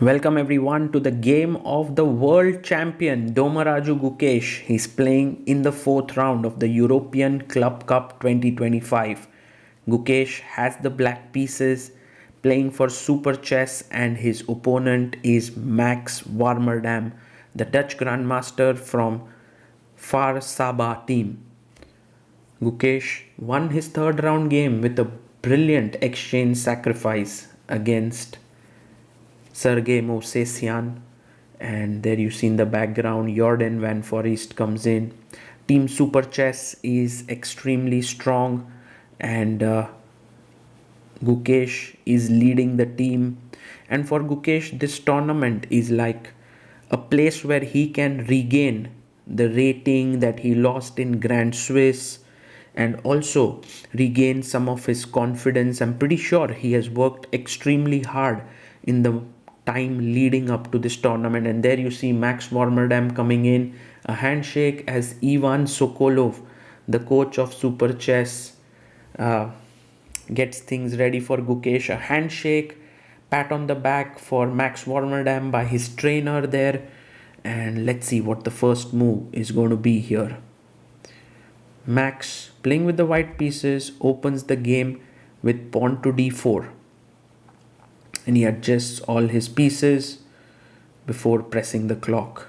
Welcome everyone to the game of the world champion Domaraju Gukesh. He's playing in the fourth round of the European Club Cup 2025. Gukesh has the black pieces playing for Super Chess and his opponent is Max Warmerdam, the Dutch grandmaster from Far Saba team. Gukesh won his third round game with a brilliant exchange sacrifice against Sergei Movsesian, and there you see in the background Jordan Van Forest comes in. Team Super Chess is extremely strong, and Gukesh is leading the team. And for Gukesh, this tournament is like a place where he can regain the rating that he lost in Grand Swiss and also regain some of his confidence. I'm pretty sure he has worked extremely hard in the time leading up to this tournament. And there you see Max Warmerdam coming in, a handshake as Ivan Sokolov, the coach of Super Chess, gets things ready for Gukesh. A handshake, pat on the back for Max Warmerdam by his trainer there. And let's see what the first move is going to be here. Max, playing with the white pieces, opens the game with pawn to d4. And he adjusts all his pieces before pressing the clock.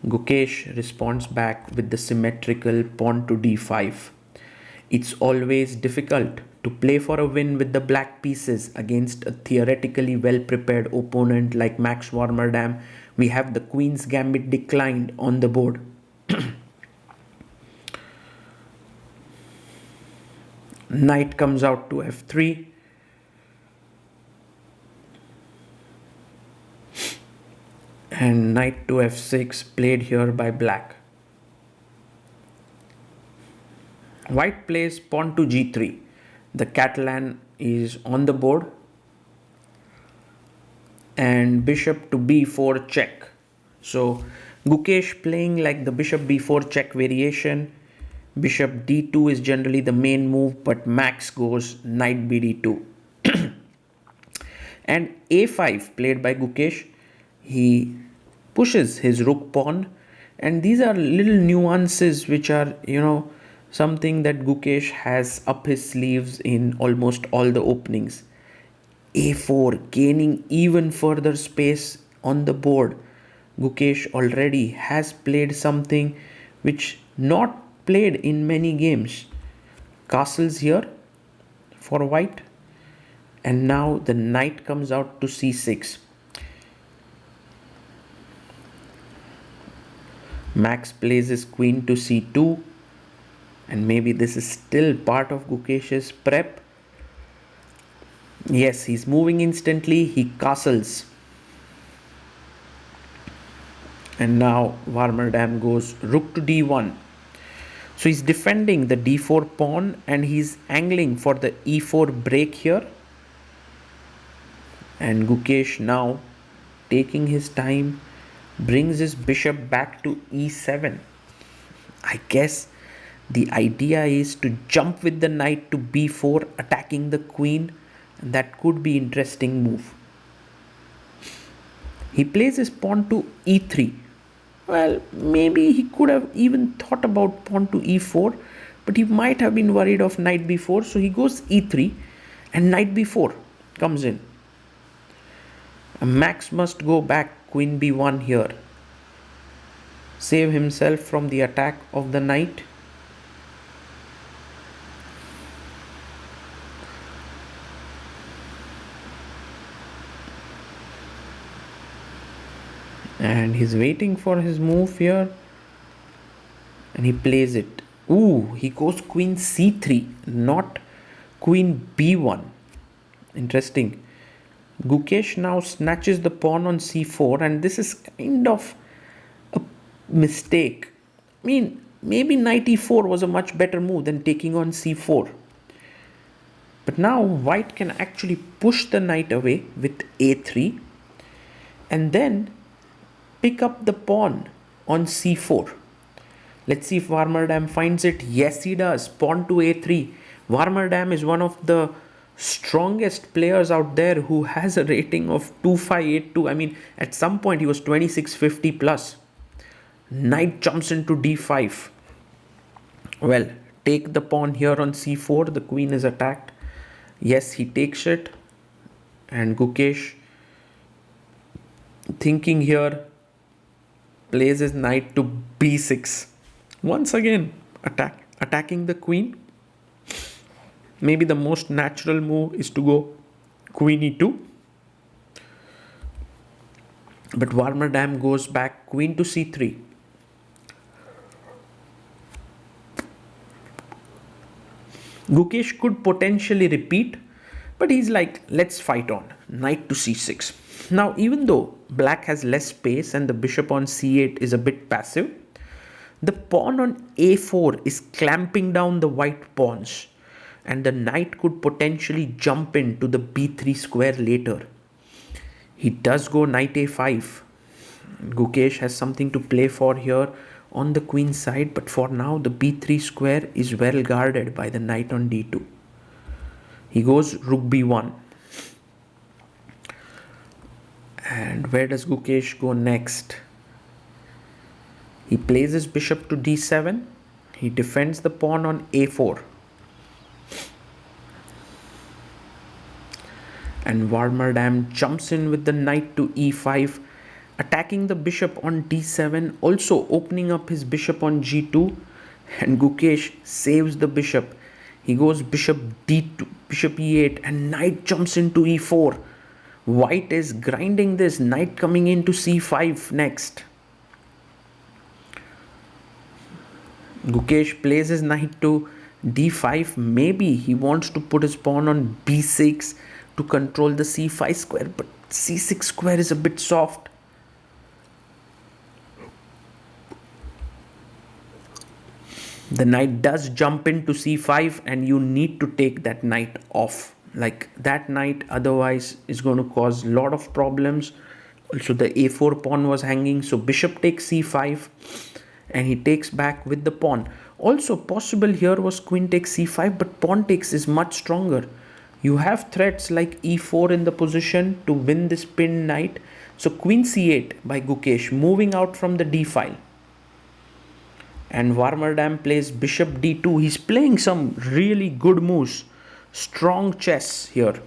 Gukesh responds back with the symmetrical pawn to d5. It's always difficult to play for a win with the black pieces against a theoretically well-prepared opponent like Max Warmerdam. We have the Queen's Gambit declined on the board. Knight comes out to f3. And knight to f6 played here by black. White plays pawn to g3. The Catalan is on the board. And bishop to b4 check. So Gukesh playing like the bishop b4 check variation. Bishop d2 is generally the main move, but Max goes knight bd2. And a5 played by Gukesh. He pushes his rook pawn, and these are little nuances which are, something that Gukesh has up his sleeves in almost all the openings. a4 gaining even further space on the board. Gukesh already has played something which not played in many games. Castles here for white, and now the knight comes out to c6. Max plays his queen to c2, and maybe this is still part of Gukesh's prep. Yes, he's moving instantly, he castles. And now Warmerdam goes rook to d1. So he's defending the d4 pawn and he's angling for the e4 break here. And Gukesh now taking his time brings his bishop back to e7. I guess the idea is to jump with the knight to b4, attacking the queen. And that could be an interesting move. He plays his pawn to e3. Well, maybe he could have even thought about pawn to e4, but he might have been worried of knight b4. So he goes e3 and knight b4 comes in. Max must go back queen b1 here. Save himself from the attack of the knight. And he's waiting for his move here. And he plays it. Ooh, he goes queen c3, not queen b1. Interesting. Gukesh now snatches the pawn on c4, and this is kind of a mistake. I mean, maybe knight e4 was a much better move than taking on c4. But now white can actually push the knight away with a3 and then pick up the pawn on c4. Let's see if Warmerdam finds it. Yes, he does. Pawn to a3. Warmerdam is one of the strongest players out there who has a rating of 2582. I mean, at some point he was 2650 plus. Knight jumps into d5. Well, take the pawn here on c4. The queen is attacked. Yes, he takes it. And Gukesh, thinking here, plays his knight to b6. Once again, attacking the queen. Maybe the most natural move is to go queen e2. But Warmerdam goes back queen to c3. Gukesh could potentially repeat, but he's like, let's fight on. Knight to c6. Now, even though black has less space and the bishop on c8 is a bit passive, the pawn on a4 is clamping down the white pawns, and the knight could potentially jump into the b3 square later. He does go knight a5. Gukesh has something to play for here on the queen side, but for now the b3 square is well guarded by the knight on d2. He goes rook b1. And where does Gukesh go next? He plays his bishop to d7. He defends the pawn on a4. And Warmerdam jumps in with the knight to e5, attacking the bishop on d7, also opening up his bishop on g2, and Gukesh saves the bishop. He goes bishop d2, bishop e8, and knight jumps into e4. White is grinding this, knight coming into c5 next. Gukesh plays his knight to d5. Maybe he wants to put his pawn on b6 to control the c5 square, but c6 square is a bit soft. The knight does jump into c5, and you need to take that knight off. Like, that knight otherwise is going to cause a lot of problems. Also, the a4 pawn was hanging, so bishop takes c5, and he takes back with the pawn. Also possible here was queen takes c5, but pawn takes is much stronger. You have threats like e4 in the position to win this pinned knight. So queen c8 by Gukesh, moving out from the d file. And Warmerdam plays bishop d2. He's playing some really good moves. Strong chess here.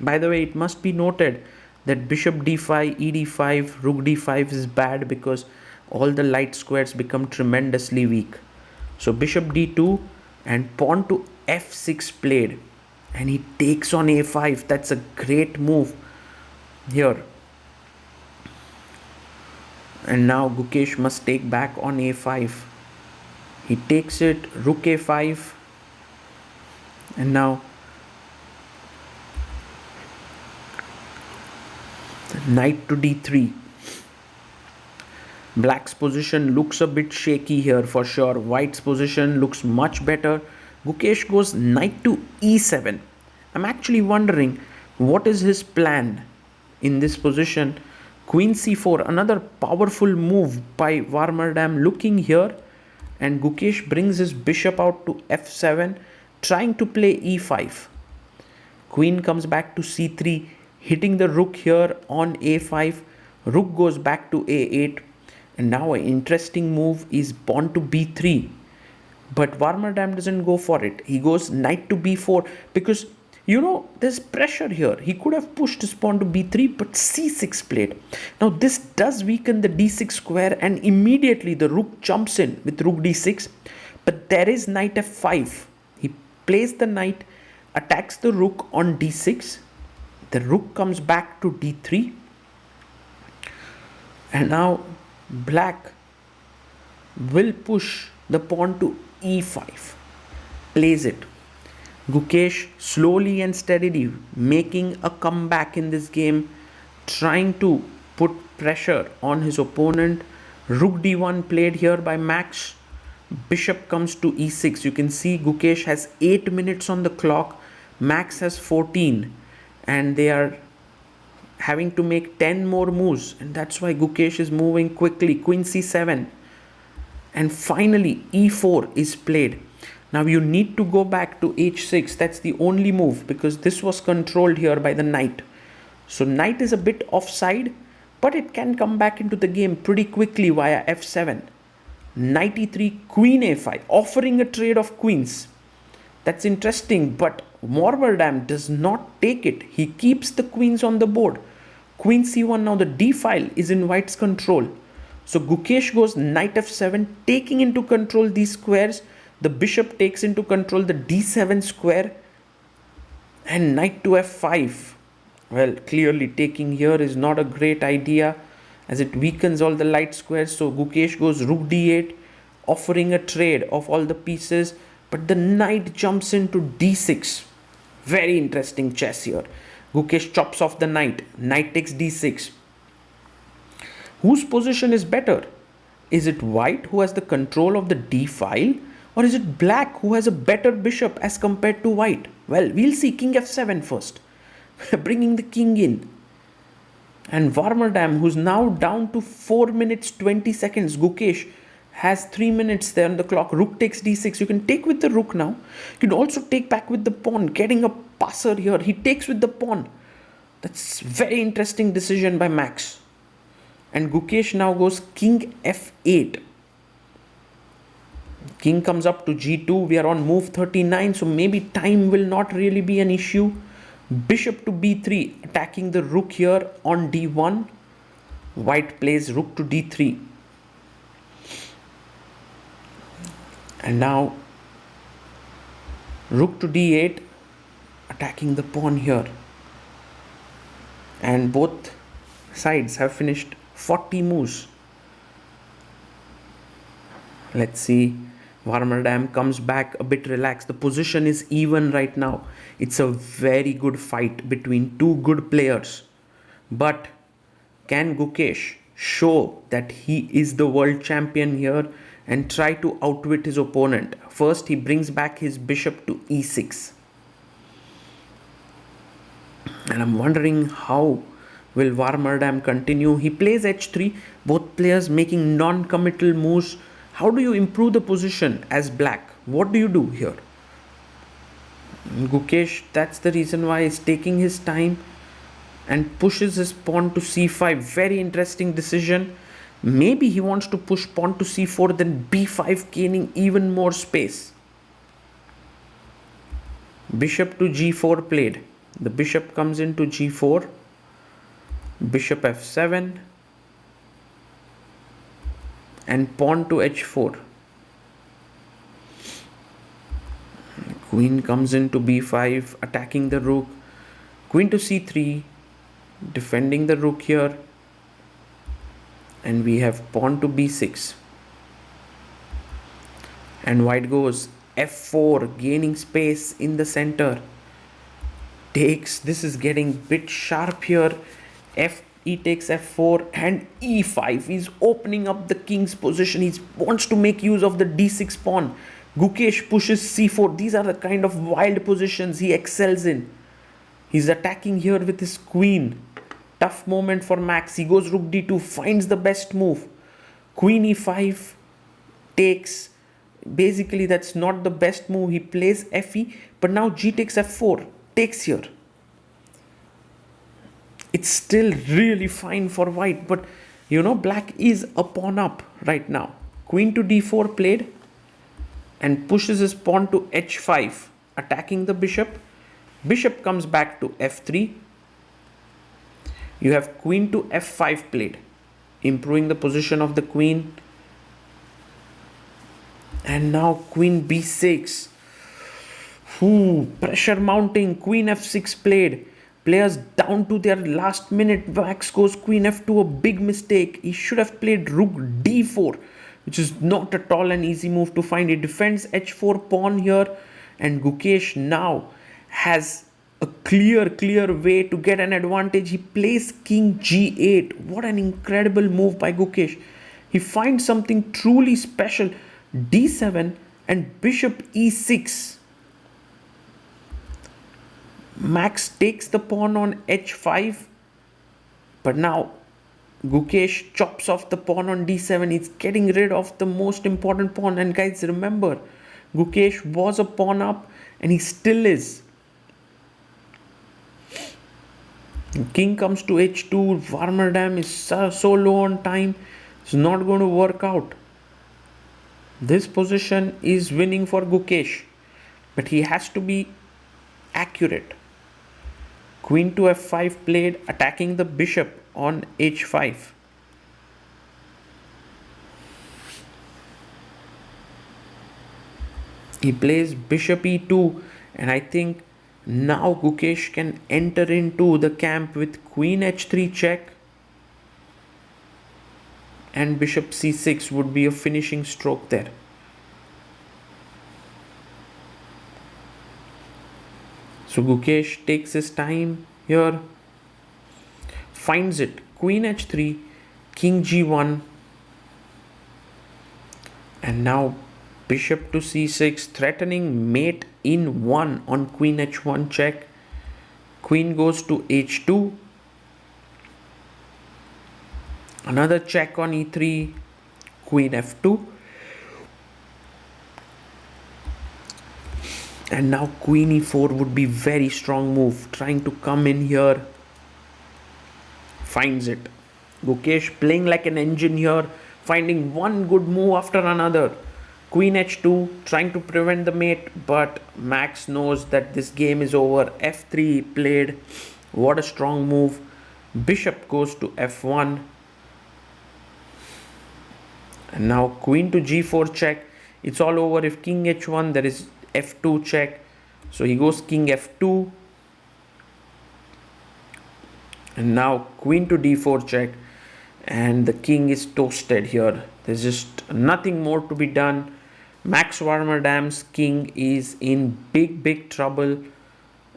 By the way, it must be noted that bishop d5, e d5, rook d5 is bad because all the light squares become tremendously weak. So bishop d2 and pawn to f6 played. And he takes on a5. That's a great move here. And now Gukesh must take back on a5. He takes it, rook a5. And now knight to d3. Black's position looks a bit shaky here for sure. White's position looks much better. Gukesh goes knight to e7. I'm actually wondering what is his plan in this position. Queen c4, another powerful move by Warmerdam, looking here, and Gukesh brings his bishop out to f7, trying to play e5. Queen comes back to c3, hitting the rook here on a5. Rook goes back to a8, and now an interesting move is pawn to b3. But Warmerdam doesn't go for it. He goes knight to b4 because, you know, there's pressure here. He could have pushed his pawn to b3, but c6 played. Now this does weaken the d6 square, and immediately the rook jumps in with rook d6. But there is knight f5. He plays the knight, attacks the rook on d6. The rook comes back to d3. And now black will push the pawn to e5. Plays it. Gukesh slowly and steadily making a comeback in this game, trying to put pressure on his opponent. Rook d1 played here by Max. Bishop comes to e6. You can see Gukesh has 8 minutes on the clock. Max has 14. And they are having to make 10 more moves. And that's why Gukesh is moving quickly. Queen c7. And finally e4 is played. Now you need to go back to h6. That's the only move because this was controlled here by the knight. So knight is a bit offside, but it can come back into the game pretty quickly via f7. Knight e3, queen a5, offering a trade of queens. That's interesting, but Warmerdam does not take it. He keeps the queens on the board. Queen c1, now the d file is in white's control. So Gukesh goes knight f7, taking into control these squares. The bishop takes into control the d7 square. And knight to f5. Well, clearly taking here is not a great idea as it weakens all the light squares. So Gukesh goes rook d8, offering a trade of all the pieces. But the knight jumps into d6. Very interesting chess here. Gukesh chops off the knight. Knight takes d6. Whose position is better? Is it white who has the control of the d file? Or is it black who has a better bishop as compared to white? Well, we'll see king f7 first. Bringing the king in. And Warmerdam, who's now down to 4 minutes 20 seconds. Gukesh has 3 minutes there on the clock. Rook takes d6. You can take with the rook now. You can also take back with the pawn. Getting a passer here. He takes with the pawn. That's very interesting decision by Max. And Gukesh now goes king f8. King comes up to g2. We are on move 39. So maybe time will not really be an issue. Bishop to b3. Attacking the rook here on d1. White plays rook to d3. And now rook to d8, attacking the pawn here. And both sides have finished 40 moves. Let's see. Warmerdam comes back a bit relaxed. The position is even right now. It's a very good fight between two good players. But can Gukesh show that he is the world champion here and try to outwit his opponent? First, he brings back his bishop to e6. And I'm wondering how will Warmerdam continue. He plays h3, both players making non-committal moves. How do you improve the position as black? What do you do here? Gukesh, that's the reason why he's taking his time and pushes his pawn to c5. Very interesting decision. Maybe he wants to push pawn to c4, then b5, gaining even more space. Bishop to g4 played. The bishop comes into g4. Bishop f7. And pawn to h4. Queen comes into b5, attacking the rook. Queen to c3, defending the rook here. And we have pawn to b6. And white goes f4, gaining space in the center. Takes, this is getting bit sharp here. He takes f4 and e5. He's opening up the king's position. He wants to make use of the d6 pawn. Gukesh pushes c4. These are the kind of wild positions he excels in. He's attacking here with his queen. Tough moment for Max. He goes rook d2, finds the best move. Queen e5 takes. Basically, that's not the best move. He plays fe, but now g takes f4. Takes here. It's still really fine for white, but you know, black is a pawn up right now. Queen to d4 played and pushes his pawn to h5, attacking the bishop. Bishop comes back to f3. You have queen to f5 played, improving the position of the queen. And now queen b6. Pressure mounting. Queen f6 played. Players down to their last minute. Max goes queen f2, a big mistake. He should have played rook d4, which is not at all an easy move to find. He defends h4 pawn here, and Gukesh now has a clear way to get an advantage. He plays king g8. What an incredible move by Gukesh. He finds something truly special. d7 and bishop e6. Max takes the pawn on h5, but now Gukesh chops off the pawn on d7. He's getting rid of the most important pawn. And guys, remember, Gukesh was a pawn up and he still is. King comes to h2. Warmerdam is so low on time. It's not going to work out. This position is winning for Gukesh, but he has to be accurate. Queen to f5 played, attacking the bishop on h5. He plays bishop e2, and I think now Gukesh can enter into the camp with queen h3 check, and bishop c6 would be a finishing stroke there. So Gukesh takes his time here, finds it, queen h3, king g1, and now bishop to c6, threatening mate in 1 on queen h1 check. Queen goes to h2. Another check on e3, queen f2. And now queen e4 would be very strong move, trying to come in here. Finds it. Gukesh playing like an engine here, finding one good move after another. Queen h2, trying to prevent the mate, but Max knows that this game is over. f3 played. What a strong move. Bishop goes to f1. And now queen to g4 check. It's all over. If king h1, there is f2 check. So he goes king f2. And now queen to d4 check. And the king is toasted here. There's just nothing more to be done. Max Warmerdam's king is in big trouble,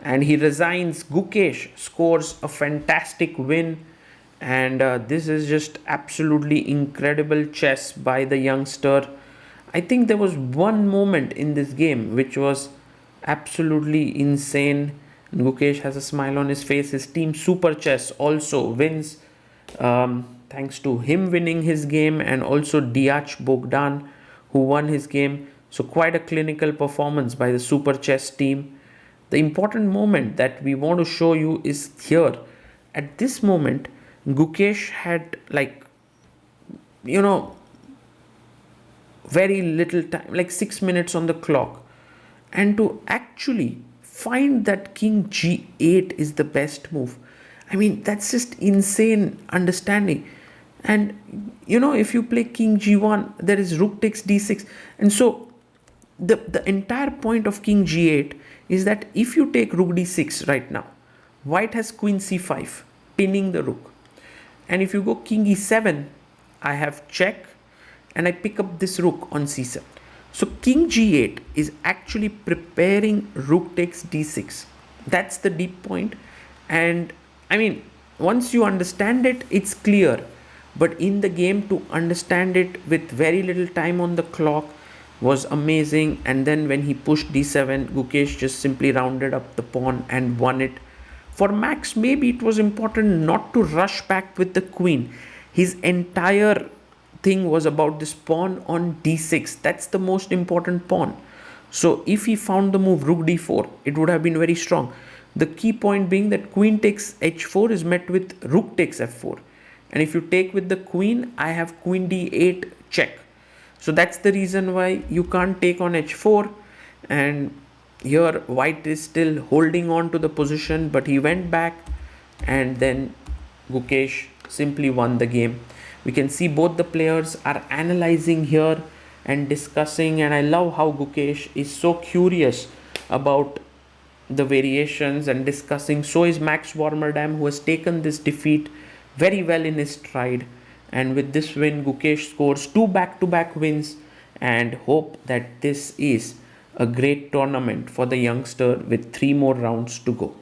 and he resigns. Gukesh scores a fantastic win, and this is just absolutely incredible chess by the youngster. I think there was one moment in this game which was absolutely insane. Gukesh has a smile on his face. His team Super Chess also wins, thanks to him winning his game, and also Diach Bogdan, who won his game. So quite a clinical performance by the Super Chess team. The important moment that we want to show you is here. At this moment, Gukesh had very little time, like 6 minutes on the clock. And to actually find that king g8 is the best move, I mean, that's just insane understanding. And if you play king g1, there is rook takes d6. And so the entire point of king g8 is that if you take rook d6 right now, white has queen c5, pinning the rook. And if you go king e7, I have check, and I pick up this rook on c7. So king g8 is actually preparing rook takes d6. That's the deep point. And I mean, once you understand it, it's clear. But in the game, to understand it with very little time on the clock was amazing. And then when he pushed d7, Gukesh just simply rounded up the pawn and won it. For Max, maybe it was important not to rush back with the queen. His entire thing was about this pawn on d6. That's the most important pawn. So if he found the move rook d4, it would have been very strong. The key point being that queen takes h4 is met with rook takes f4. And if you take with the queen, I have queen d8 check. So that's the reason why you can't take on h4. And here white is still holding on to the position, but he went back, and then Gukesh simply won the game. We can see both the players are analyzing here and discussing, and I love how Gukesh is so curious about the variations and discussing. So is Max Warmerdam, who has taken this defeat very well in his stride. And with this win, Gukesh scores 2 back-to-back wins, and hope that this is a great tournament for the youngster with 3 more rounds to go.